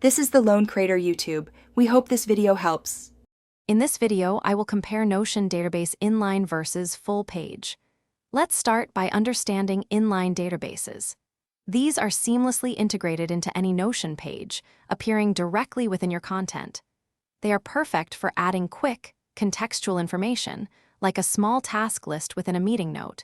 This is the Lone Crater YouTube. We hope this video helps. In this video, I will compare Notion database inline versus full page. Let's start by understanding inline databases. These are seamlessly integrated into any Notion page, appearing directly within your content. They are perfect for adding quick, contextual information, like a small task list within a meeting note.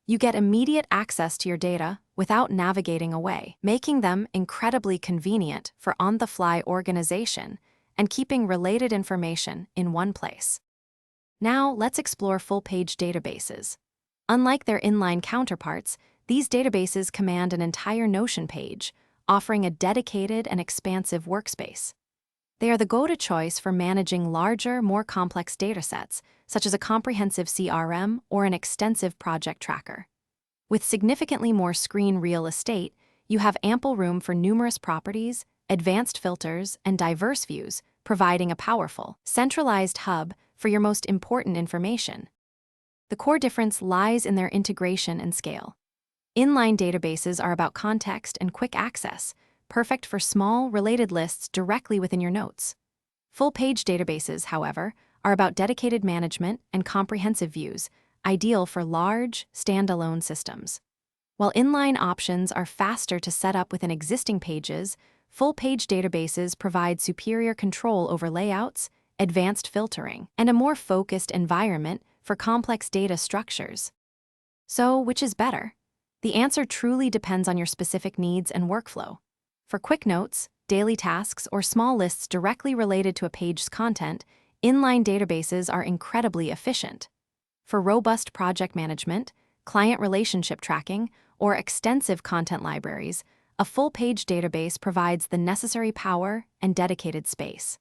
You get immediate access to your data without navigating away, making them incredibly convenient for on-the-fly organization and keeping related information in one place. Now, let's explore full-page databases. Unlike their inline counterparts, these databases command an entire Notion page, offering a dedicated and expansive workspace. They are the go-to choice for managing larger, more complex datasets, such as a comprehensive CRM or an extensive project tracker. With significantly more screen real estate, you have ample room for numerous properties, advanced filters, and diverse views, providing a powerful, centralized hub for your most important information. The core difference lies in their integration and scale. Inline databases are about context and quick access, perfect for small, related lists directly within your notes. Full-page databases, however, are about dedicated management and comprehensive views, ideal for large, standalone systems. While inline options are faster to set up within existing pages, full-page databases provide superior control over layouts, advanced filtering, and a more focused environment for complex data structures. So, which is better? The answer truly depends on your specific needs and workflow. For quick notes, daily tasks, or small lists directly related to a page's content, inline databases are incredibly efficient. For robust project management, client relationship tracking, or extensive content libraries, a full-page database provides the necessary power and dedicated space.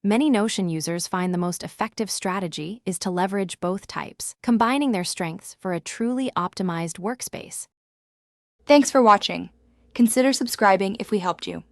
Many Notion users find the most effective strategy is to leverage both types, combining their strengths for a truly optimized workspace. Thanks for watching. Consider subscribing if we helped you.